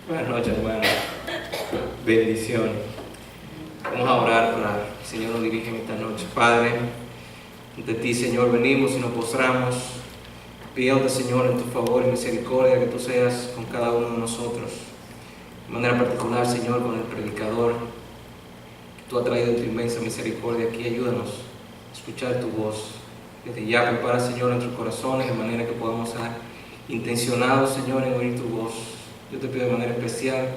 Buenas noches, hermanos. Bendición. Vamos a orar para que el Señor nos dirija en esta noche. Padre, ante ti, Señor, venimos y nos postramos, pidiéndote, Señor, en tu favor y misericordia, que tú seas con cada uno de nosotros. De manera particular, Señor, con el predicador, que tú has traído tu inmensa misericordia aquí. Ayúdanos a escuchar tu voz. Desde ya prepara, Señor, nuestros corazones de manera que podamos estar intencionados, Señor, en oír tu voz. Yo te pido de manera especial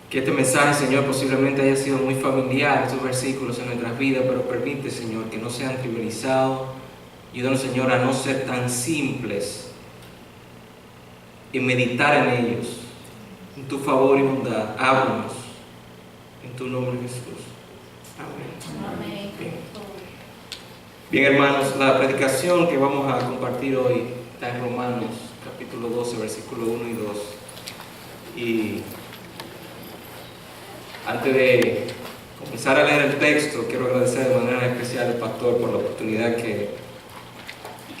que este mensaje, Señor, posiblemente haya sido muy familiar, estos versículos en nuestras vidas, pero permite, Señor, que no sean trivializados. Ayúdanos, Señor, a no ser tan simples y meditar en ellos. En tu favor y bondad, háblanos. En tu nombre, Jesús. Amén. Bien, hermanos, la predicación que vamos a compartir hoy está en Romanos, capítulo 12, versículos 1 y 2. Y antes de comenzar a leer el texto, quiero agradecer de manera especial al pastor por la oportunidad que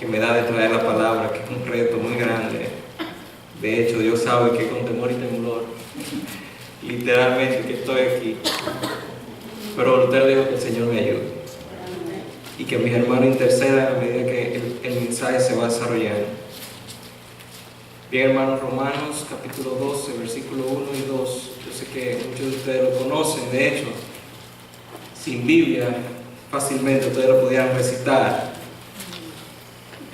me da de traer la palabra, que es un reto muy grande. De hecho, Dios sabe que con temor y temblor, literalmente, que estoy aquí. Pero Lutero dijo que el Señor me ayude y que mis hermanos intercedan a medida que el mensaje se va desarrollando. Bien, hermanos, Romanos capítulo 12, versículo 1 y 2. Yo sé que muchos de ustedes lo conocen. De hecho, sin Biblia fácilmente ustedes lo podían recitar.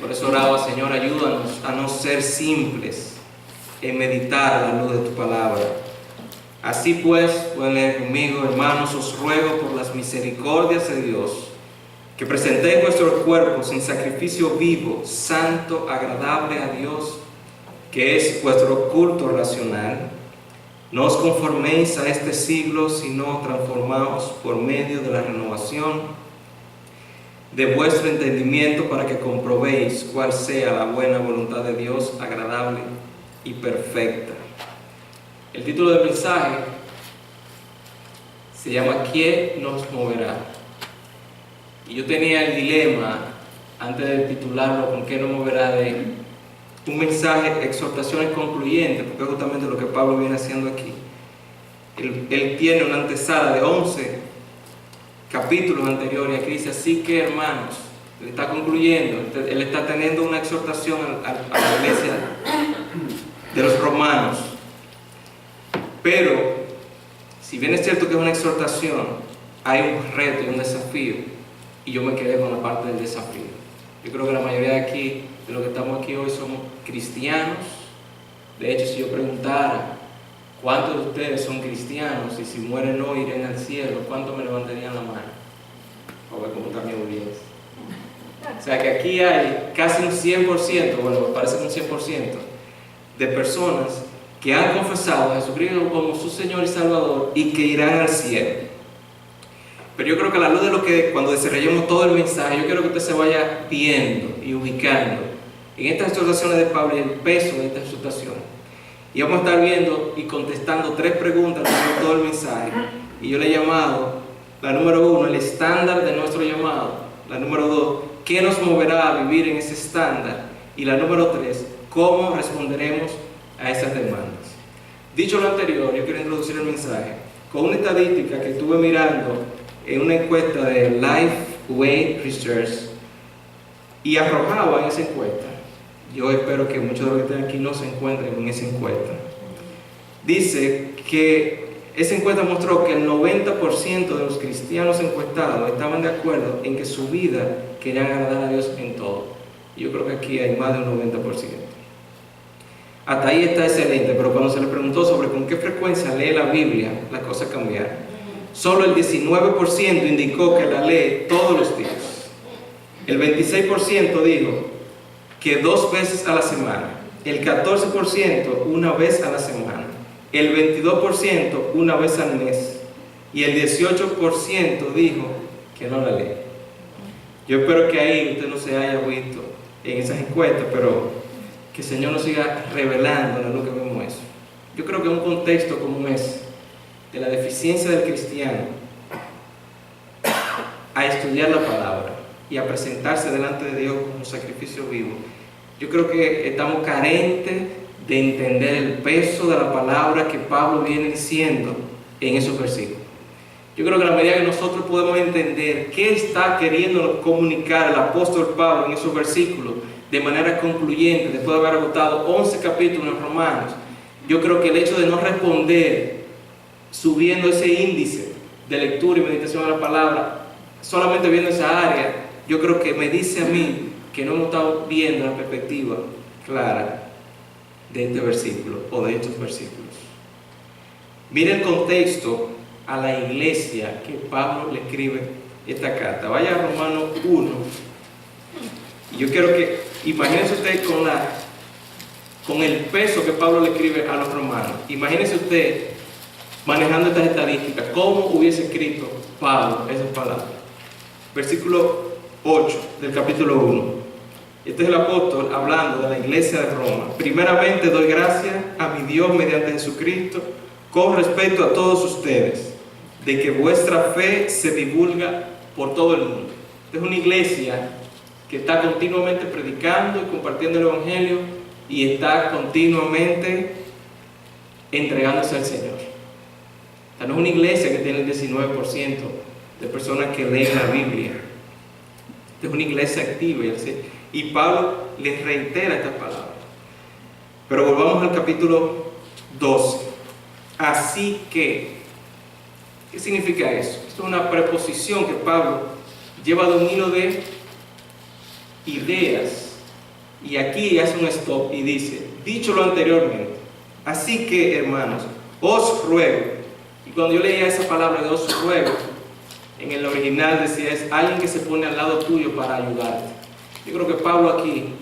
Por eso oraba: Señor, ayúdanos a no ser simples en meditar a la luz de tu palabra. Así pues, pueden leer conmigo, hermanos, os ruego por las misericordias de Dios que presentéis vuestros cuerpos en sacrificio vivo, santo, agradable a Dios, que es vuestro culto racional. No os conforméis a este siglo, sino transformaos por medio de la renovación de vuestro entendimiento, para que comprobéis cuál sea la buena voluntad de Dios, agradable y perfecta. El título del mensaje se llama ¿Quién nos moverá? Y yo tenía el dilema, antes de titularlo con ¿Qué nos moverá?, de un mensaje, exhortaciones concluyentes, porque es justamente lo que Pablo viene haciendo aquí. Él tiene una antesala de 11 capítulos anteriores, aquí dice: así que, hermanos, él está concluyendo, él está teniendo una exhortación a la iglesia de los romanos. Pero, si bien es cierto que es una exhortación, hay un reto y un desafío, y yo me quedé con la parte del desafío. Yo creo que la mayoría de aquí, de los que estamos aquí hoy, somos cristianos. De hecho, si yo preguntara ¿cuántos de ustedes son cristianos y si mueren hoy irán al cielo?, ¿cuántos me levantarían la mano? A ver cómo está mi audiencia. O sea que aquí hay casi un 100%, bueno, me parece que un 100% de personas que han confesado a Jesucristo como su Señor y Salvador y que irán al cielo. Pero yo creo que a la luz de lo que, cuando desarrollemos todo el mensaje, yo quiero que usted se vaya viendo y ubicando en estas exhortaciones de Pablo y el peso de estas exhortaciones. Y vamos a estar viendo y contestando 3 preguntas durante todo el mensaje. Y yo le he llamado, la número 1, el estándar de nuestro llamado. La número 2, ¿qué nos moverá a vivir en ese estándar? Y la número 3, ¿cómo responderemos a esas demandas? Dicho lo anterior, yo quiero introducir el mensaje con una estadística que estuve mirando en una encuesta de Lifeway Research, y arrojaba en esa encuesta. Yo espero que muchos de los que están aquí no se encuentren en esa encuesta. Dice que esa encuesta mostró que el 90% de los cristianos encuestados estaban de acuerdo en que su vida querían agradar a Dios en todo. Y yo creo que aquí hay más de un 90%. Hasta ahí está excelente, pero cuando se le preguntó sobre con qué frecuencia lee la Biblia, las cosas cambiaron. Solo el 19% indicó que la lee todos los días. El 26% dijo que 2 veces a la semana. El 14% una vez a la semana. El 22% una vez al mes. Y el 18% dijo que no la lee. Yo espero que ahí usted no se haya visto en esas encuestas, pero que el Señor nos siga revelando en lo que vemos eso. Yo creo que en un contexto como ese, de la deficiencia del cristiano a estudiar la palabra y a presentarse delante de Dios como un sacrificio vivo, yo creo que estamos carentes de entender el peso de la palabra que Pablo viene diciendo en esos versículos. Yo creo que a la medida que nosotros podemos entender qué está queriendo comunicar el apóstol Pablo en esos versículos de manera concluyente, después de haber agotado 11 capítulos en Romanos, yo creo que el hecho de no responder subiendo ese índice de lectura y meditación de la palabra, solamente viendo esa área, yo creo que me dice a mí que no hemos estado viendo la perspectiva clara de este versículo o de estos versículos. Mire el contexto a la iglesia que Pablo le escribe esta carta. Vaya a Romanos 1 y yo quiero que imagínense usted con el peso que Pablo le escribe a los romanos. Imagínense usted manejando estas estadísticas, cómo hubiese escrito Pablo esas palabras. Versículo 8 del capítulo 1. Este es el apóstol hablando de la iglesia de Roma. Primeramente doy gracias a mi Dios mediante Jesucristo con respecto a todos ustedes, de que vuestra fe se divulga por todo el mundo. Esta es una iglesia que está continuamente predicando y compartiendo el evangelio y está continuamente entregándose al Señor. Esta no es una iglesia que tiene el 19% de personas que leen la Biblia. Esta es una iglesia activa y Pablo les reitera estas palabras. Pero volvamos al capítulo 12. Así que, ¿qué significa eso? Esto es una preposición que Pablo lleva de un hilo de ideas y aquí hace un stop y dice, dicho lo anteriormente, así que hermanos, os ruego. Y cuando yo leía esa palabra de os ruego, en el original decía, es alguien que se pone al lado tuyo para ayudarte. Yo creo que Pablo aquí,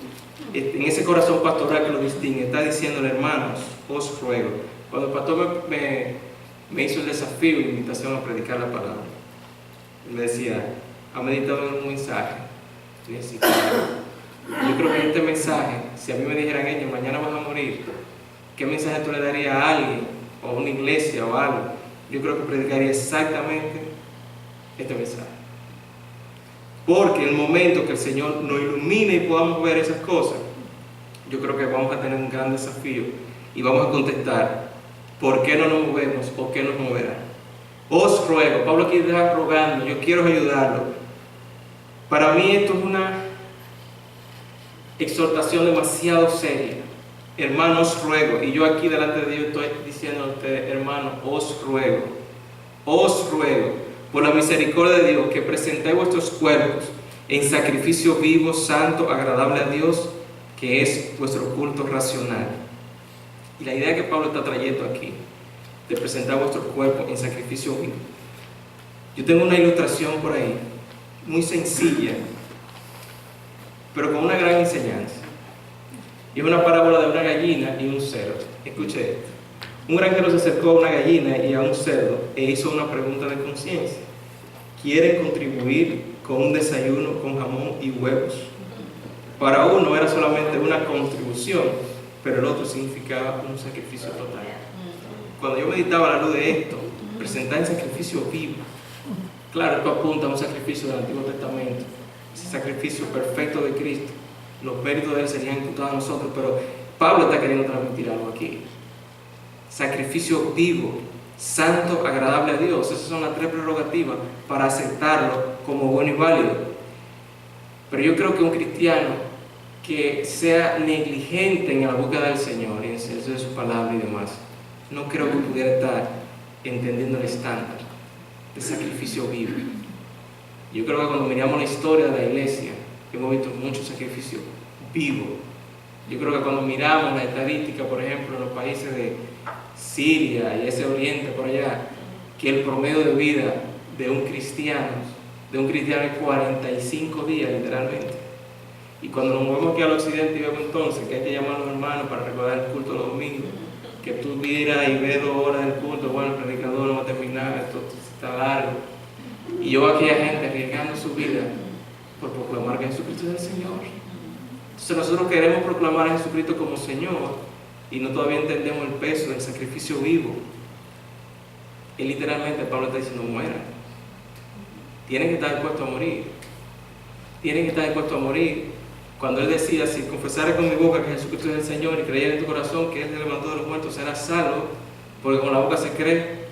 en ese corazón pastoral que lo distingue, está diciéndole, hermanos, os ruego. Cuando el pastor me hizo el desafío y la invitación a predicar la palabra, él me decía, ha meditado en un mensaje. Y decía, yo creo que este mensaje, si a mí me dijeran ellos, mañana vas a morir, ¿qué mensaje tú le darías a alguien, o a una iglesia, o algo? Yo creo que predicaría exactamente este mensaje. Porque en el momento que el Señor nos ilumine y podamos ver esas cosas, yo creo que vamos a tener un gran desafío y vamos a contestar ¿por qué no nos movemos o qué nos moverá? Os ruego, Pablo aquí está rogando, yo quiero ayudarlo. Para mí esto es una exhortación demasiado seria. Hermano, os ruego, y yo aquí delante de Dios estoy diciendo a ustedes, hermano, os ruego, por la misericordia de Dios, que presentéis vuestros cuerpos en sacrificio vivo, santo, agradable a Dios, que es vuestro culto racional. Y la idea que Pablo está trayendo aquí, de presentar vuestro cuerpo en sacrificio vivo. Yo tengo una ilustración por ahí, muy sencilla, pero con una gran enseñanza. Y es una parábola de una gallina y un cerdo. Escuche esto. Un granjero se acercó a una gallina y a un cerdo e hizo una pregunta de conciencia. ¿Quieren contribuir con un desayuno con jamón y huevos? Para uno era solamente una contribución, pero el otro significaba un sacrificio total. Cuando yo meditaba a la luz de esto, presentar el sacrificio vivo, claro, esto apunta a un sacrificio del Antiguo Testamento, ese sacrificio perfecto de Cristo. Los méritos de él serían imputados a nosotros, pero Pablo está queriendo transmitir algo aquí. Sacrificio vivo, santo, agradable a Dios. Esas son las tres prerrogativas para aceptarlo como bueno y válido. Pero yo creo que un cristiano que sea negligente en la búsqueda del Señor, en el senso de su palabra y demás, no creo que pudiera estar entendiendo el estándar de sacrificio vivo. Yo creo que cuando miramos la historia de la iglesia, hemos visto mucho sacrificio vivo. Yo creo que cuando miramos la estadística, por ejemplo, en los países de Siria y ese oriente por allá, que el promedio de vida de un cristiano es 45 días literalmente. Y cuando nos movemos aquí al occidente y vemos entonces que hay que llamar a los hermanos para recordar el culto los domingos, que tú miras y ves 2 horas del culto, bueno, el predicador no va a terminar, esto está largo. Y yo veo a aquella gente arriesgando su vida por proclamar que Jesucristo es el Señor. Entonces nosotros queremos proclamar a Jesucristo como Señor y no todavía entendemos el peso del sacrificio vivo. Y literalmente Pablo está diciendo, mueran. Tienen que estar dispuestos a morir. Tienen que estar dispuestos a morir Cuando Él decía, si confesares con mi boca que Jesucristo es el Señor y creyeres en tu corazón que Él se levantó de los muertos, serás salvo, porque con la boca se cree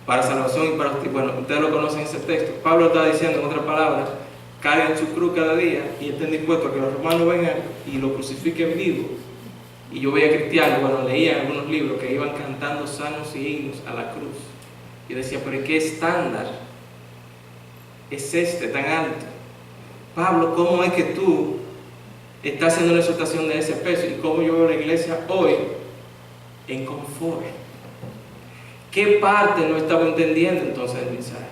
para salvación y para justicia. Bueno, ustedes lo conocen ese texto. Pablo está diciendo, en otras palabras, carguen su cruz cada día y estén dispuestos a que los romanos vengan y lo crucifiquen vivo. Y yo veía cristianos, bueno, leía en algunos libros que iban cantando salmos y himnos a la cruz. Yo decía, pero ¿qué estándar es este tan alto? Pablo, ¿cómo es que tú estás haciendo una exhortación de ese peso? Y cómo yo veo la iglesia hoy en confort. ¿Qué parte no estaba entendiendo entonces el mensaje?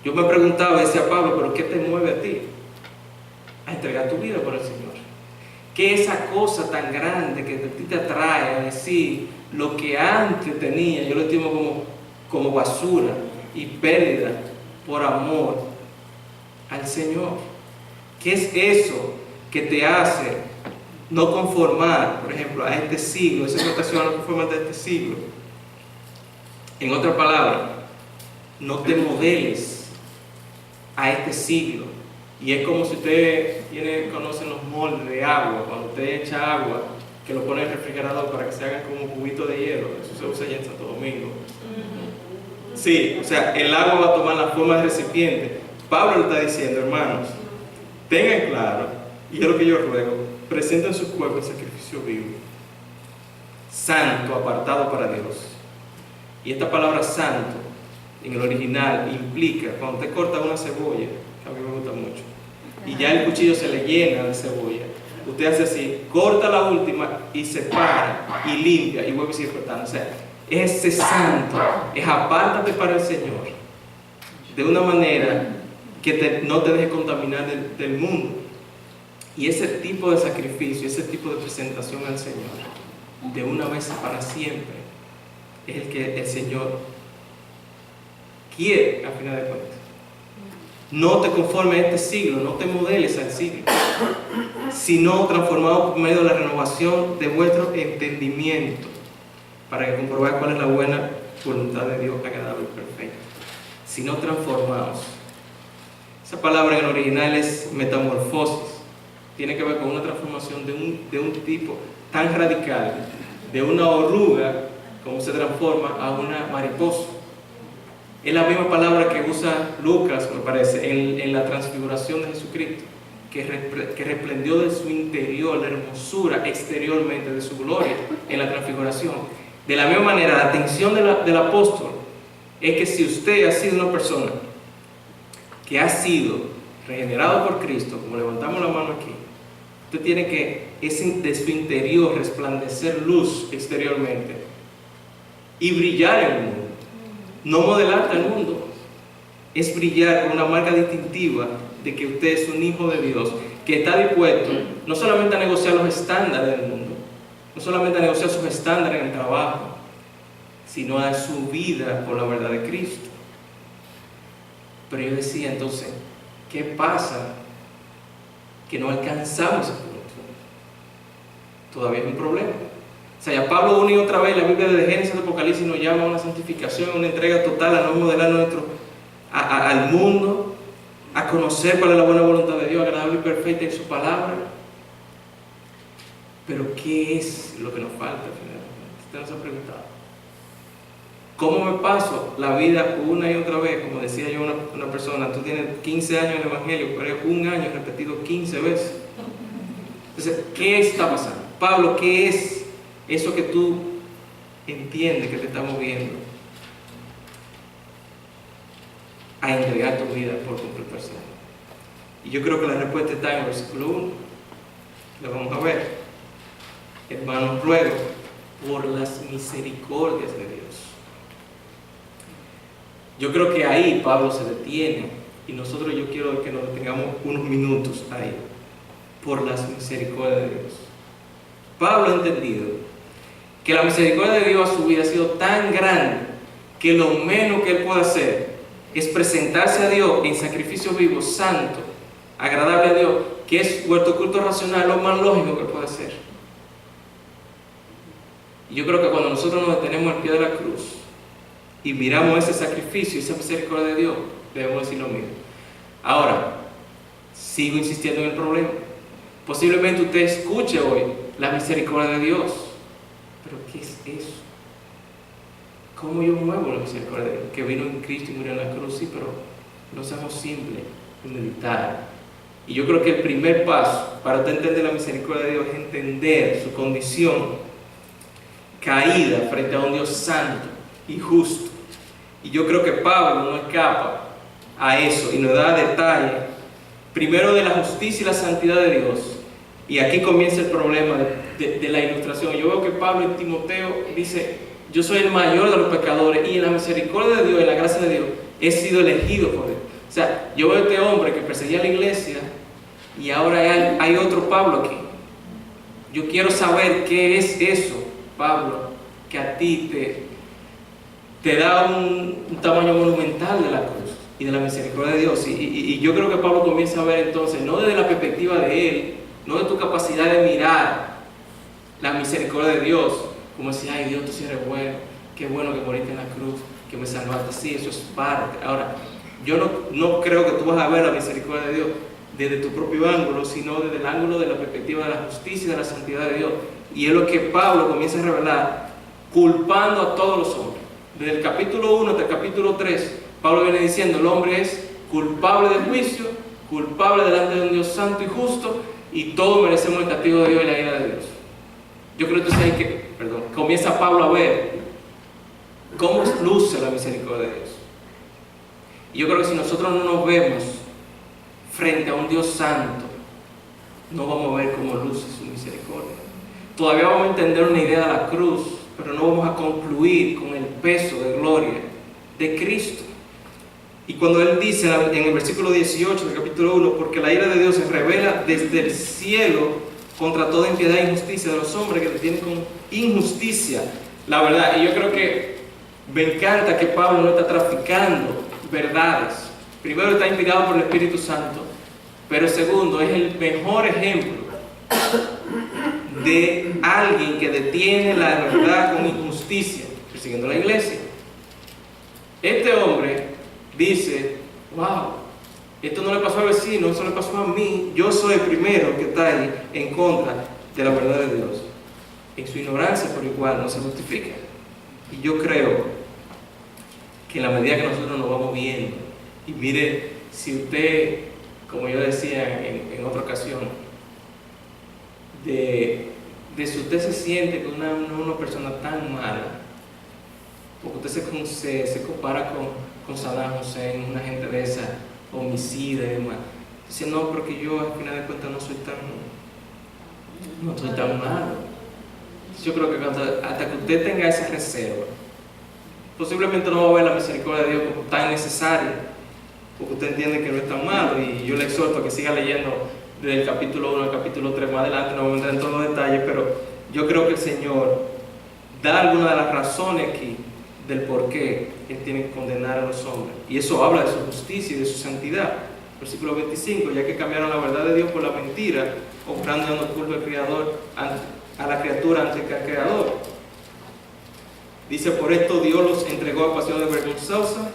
Yo me preguntaba, decía Pablo, ¿pero qué te mueve a ti a entregar tu vida por el Señor? ¿Qué es esa cosa tan grande que a ti te atrae a decir lo que antes tenía, yo lo estimo como basura y pérdida por amor al Señor? ¿Qué es eso que te hace no conformar, por ejemplo, a este siglo? Esa exhortación no conformar de este siglo. En otras palabras, no te modeles a este siglo. Y es como si usted conocen los moldes de agua, cuando usted echa agua, que lo pone en el refrigerador para que se hagan como cubitos de hielo. Eso se usa allá en Santo Domingo. Sí, o sea, el agua va a tomar la forma de recipiente. Pablo le está diciendo, hermanos, tengan claro, y es lo que yo ruego, presenten su cuerpo en sacrificio vivo, santo, apartado para Dios. Y esta palabra santo, en el original, implica, cuando usted corta una cebolla, que a mí me gusta mucho, y ya el cuchillo se le llena de cebolla, usted hace así, corta la última y separa, y limpia, y vuelve a seguir cortando. O sea, ese santo es apártate para el Señor, de una manera que no te deje contaminar del mundo. Y ese tipo de sacrificio, ese tipo de presentación al Señor, de una vez para siempre, es el que el Señor quiere, al final de cuentas. No te conformes a este siglo, no te modeles al siglo, sino transformado por medio de la renovación de vuestro entendimiento, para que comprobáis cuál es la buena voluntad de Dios, agradable y perfecta. Sino transformados. Esa palabra en el original es metamorfosis. Tiene que ver con una transformación de un tipo tan radical, de una oruga, como se transforma a una mariposa. Es la misma palabra que usa Lucas, me parece, en la transfiguración de Jesucristo, que resplendió de su interior, la hermosura exteriormente de su gloria en la transfiguración. De la misma manera, la atención del apóstol es que si usted ha sido una persona que ha sido regenerado por Cristo, como levantamos la mano aquí, usted tiene que, de su interior, resplandecer luz exteriormente y brillar en el mundo. No modelarte al mundo, es brillar con una marca distintiva de que usted es un hijo de Dios, que está dispuesto no solamente a negociar los estándares del mundo, no solamente a negociar sus estándares en el trabajo, sino a dar su vida por la verdad de Cristo. Pero yo decía entonces, ¿qué pasa? Que no alcanzamos ese punto. Todavía es un problema. O sea, ya Pablo una y otra vez, la Biblia de Génesis y Apocalipsis nos llama a una santificación, a una entrega total, a no modelar al mundo, a conocer cuál es la buena voluntad de Dios, agradable y perfecta en su palabra. Pero ¿qué es lo que nos falta finalmente? Usted nos ha preguntado. ¿Cómo me paso la vida una y otra vez? Como decía yo a una persona, tú tienes 15 años en el Evangelio, pero es un año repetido 15 veces. Entonces, ¿qué está pasando? Pablo, ¿qué es eso que tú entiendes que te está moviendo a entregar tu vida por completo al Señor? Y yo creo que la respuesta está en el versículo 1. Lo vamos a ver. Hermanos, ruego por las misericordias de Dios. Yo creo que ahí Pablo se detiene y nosotros yo quiero que nos detengamos unos minutos ahí. Por las misericordias de Dios. Pablo ha entendido que la misericordia de Dios a su vida ha sido tan grande que lo menos que él puede hacer es presentarse a Dios en sacrificio vivo, santo, agradable a Dios, que es vuestro culto racional, lo más lógico que puede hacer. Y yo creo que cuando nosotros nos detenemos al pie de la cruz y miramos ese sacrificio y esa misericordia de Dios, debemos decir lo mismo. Ahora, sigo insistiendo en el problema. Posiblemente usted escuche hoy la misericordia de Dios. ¿Pero qué es eso? ¿Cómo yo muevo la misericordia de Dios? Que vino en Cristo y murió en la cruz, sí, pero no seamos simples en meditar. Y yo creo que el primer paso para usted entender la misericordia de Dios es entender su condición caída frente a un Dios santo y justo. Y yo creo que Pablo no escapa a eso y nos da detalle, primero de la justicia y la santidad de Dios. Y aquí comienza el problema de la ilustración. Yo veo que Pablo en Timoteo dice: yo soy el mayor de los pecadores y en la misericordia de Dios, en la gracia de Dios, he sido elegido por Dios. O sea, yo veo a este hombre que perseguía a la iglesia y ahora hay otro Pablo aquí. Yo quiero saber qué es eso, Pablo, que a ti te da un tamaño monumental de la cruz y de la misericordia de Dios. Y yo creo que Pablo comienza a ver entonces, no desde la perspectiva de él, no de tu capacidad de mirar la misericordia de Dios, como decir: ay Dios, tú sí eres bueno, qué bueno que moriste en la cruz, que me salvaste. Sí, eso es parte. Ahora, yo no creo que tú vas a ver la misericordia de Dios desde tu propio ángulo, sino desde el ángulo de la perspectiva de la justicia y de la santidad de Dios. Y es lo que Pablo comienza a revelar, culpando a todos los hombres. Desde el capítulo 1 hasta el capítulo 3, Pablo viene diciendo: el hombre es culpable del juicio, culpable delante de un Dios santo y justo, y todos merecemos el castigo de Dios y la ira de Dios. Yo creo que entonces comienza Pablo a ver cómo luce la misericordia de Dios. Y yo creo que si nosotros no nos vemos frente a un Dios santo, no vamos a ver cómo luce su misericordia. Todavía vamos a entender una idea de la cruz, pero no vamos a concluir con el peso de gloria de Cristo. Y cuando él dice en el versículo 18 del capítulo 1: porque la ira de Dios se revela desde el cielo contra toda impiedad e injusticia de los hombres que detienen con injusticia la verdad. Y yo creo que me encanta que Pablo no está traficando verdades. Primero, está inspirado por el Espíritu Santo, pero segundo, es el mejor ejemplo de alguien que detiene la verdad con injusticia, persiguiendo la iglesia. Este hombre dice: wow, esto no le pasó al vecino, eso le pasó a mí. Yo soy el primero que está ahí en contra de la verdad de Dios. En su ignorancia, por igual, no se justifica. Y yo creo que en la medida que nosotros nos vamos viendo, y mire, si usted, como yo decía en otra ocasión, de si usted se siente con una persona tan mala, porque usted se compara con Saddam Hussein, una gente de esa, homicida y demás, dice: no, porque yo al final de cuentas no soy tan malo. Yo creo que hasta que usted tenga esa reserva, posiblemente no va a ver la misericordia de Dios como tan necesaria, porque usted entiende que no es tan malo. Y yo le exhorto a que siga leyendo desde el capítulo 1 al capítulo 3, más adelante no vamos a entrar en todos los detalles, pero yo creo que el Señor da algunas de las razones aquí del por qué Él tiene que condenar a los hombres, y eso habla de su justicia y de su santidad. Versículo 25: ya que cambiaron la verdad de Dios por la mentira, comprando y dando culto al Creador, a la criatura antes que al Creador. Dice: por esto Dios los entregó a pasiones vergonzosas,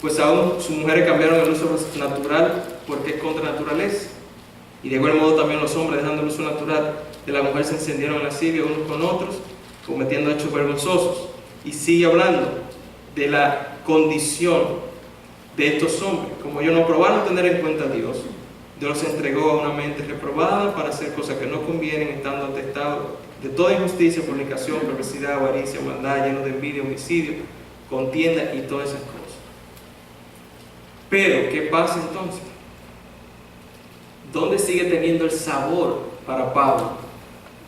pues aún sus mujeres cambiaron el uso natural porque es contra naturaleza. Y de igual modo también los hombres, dejando el uso natural de la mujer, se encendieron en lascivia unos con otros, cometiendo hechos vergonzosos. Y sigue hablando de la condición de estos hombres. Como ellos no probaron tener en cuenta a Dios, Dios los entregó a una mente reprobada para hacer cosas que no convienen, estando atestados de toda injusticia, fornicación, perversidad, avaricia, maldad, llenos de envidia, homicidio, contienda y todas esas cosas. Pero, ¿qué pasa entonces? ¿Dónde sigue teniendo el sabor para Pablo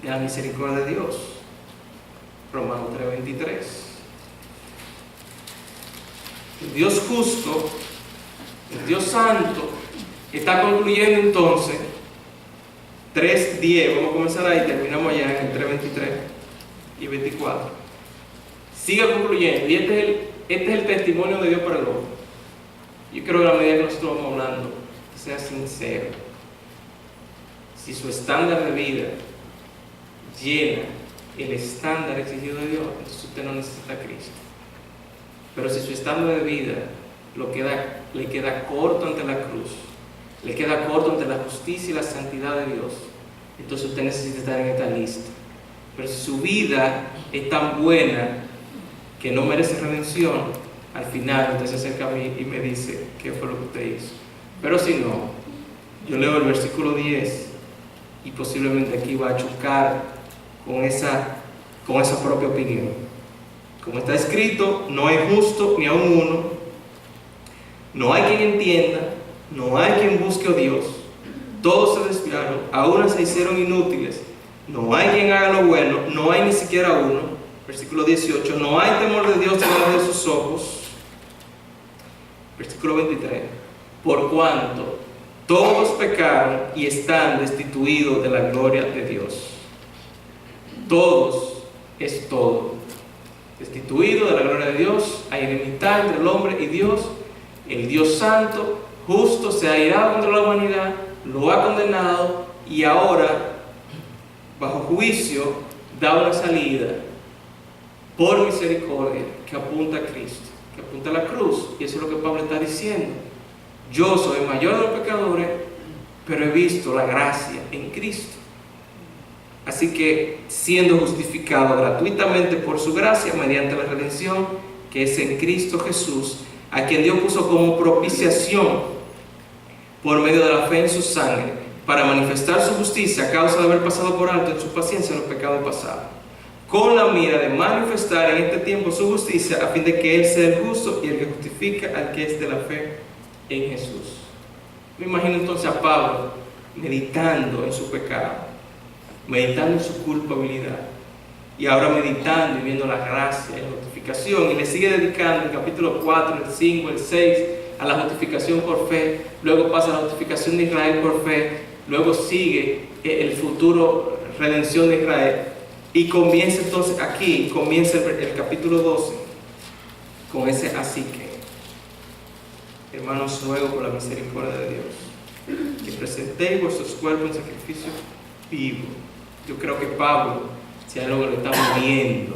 de la misericordia de Dios? Romanos 3:23. El Dios justo, el Dios santo, está concluyendo entonces 3:10. Vamos a comenzar ahí, terminamos allá en el 3:23 y 24. Sigue concluyendo, y este es el testimonio de Dios para el hombre. Yo creo que a la medida que nosotros vamos hablando, sea sincero. Si su estándar de vida llena el estándar exigido de Dios, entonces usted no necesita a Cristo. Pero si su estándar de vida le queda corto ante la cruz, le queda corto ante la justicia y la santidad de Dios, entonces usted necesita estar en esta lista. Pero si su vida es tan buena que no merece redención, al final usted se acerca a mí y me dice qué fue lo que usted hizo. Pero si no, yo leo el versículo 10 y posiblemente aquí va a chocar con esa propia opinión. Como está escrito, no hay justo ni aun uno, no hay quien entienda, no hay quien busque a Dios, todos se desviaron, aún se hicieron inútiles, no hay quien haga lo bueno, no hay ni siquiera uno. Versículo 18, no hay temor de Dios delante de sus ojos. Versículo 23, por cuanto todos pecaron y están destituidos de la gloria de Dios. Todos es todo. Destituido de la gloria de Dios, hay enemistad entre el hombre y Dios. El Dios santo, justo, se ha irado contra la humanidad, lo ha condenado y ahora, bajo juicio, da una salida por misericordia que apunta a Cristo, que apunta a la cruz. Y eso es lo que Pablo está diciendo. Yo soy el mayor de los pecadores, pero he visto la gracia en Cristo. Así que, siendo justificado gratuitamente por su gracia, mediante la redención que es en Cristo Jesús, a quien Dios puso como propiciación por medio de la fe en su sangre, para manifestar su justicia a causa de haber pasado por alto en su paciencia los pecados pasados, con la mira de manifestar en este tiempo su justicia, a fin de que Él sea el justo y el que justifica al que es de la fe en Jesús. Me imagino entonces a Pablo meditando en su pecado, meditando en su culpabilidad, y ahora meditando y viendo la gracia y la justificación, y le sigue dedicando el capítulo 4, el 5, el 6 a la justificación por fe, luego pasa a la justificación de Israel por fe, luego sigue el futuro redención de Israel, y comienza entonces aquí, comienza el capítulo 12 con ese así que. Hermanos, ruego por la misericordia de Dios que presentéis vuestros cuerpos en sacrificio vivo. Yo creo que Pablo, si hay algo que le está viendo,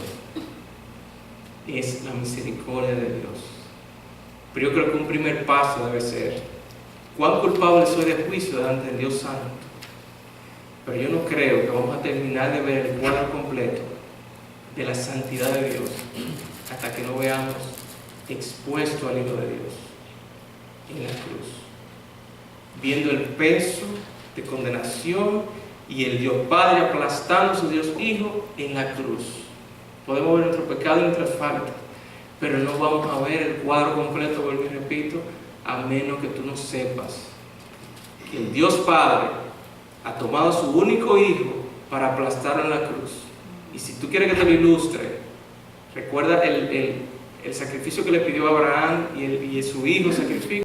es la misericordia de Dios. Pero yo creo que un primer paso debe ser: ¿cuán culpable soy de juicio delante del Dios Santo? Pero yo no creo que vamos a terminar de ver el cuadro completo de la santidad de Dios hasta que no veamos expuesto al Hijo de Dios en la cruz, viendo el peso de condenación y el Dios Padre aplastando a su Dios Hijo en la cruz. Podemos ver nuestro pecado y nuestras faltas, pero no vamos a ver el cuadro completo, vuelvo y repito, a menos que tú no sepas que el Dios Padre ha tomado a su único Hijo para aplastarlo en la cruz. Y si tú quieres que te lo ilustre, recuerda el sacrificio que le pidió a Abraham y su hijo sacrificio.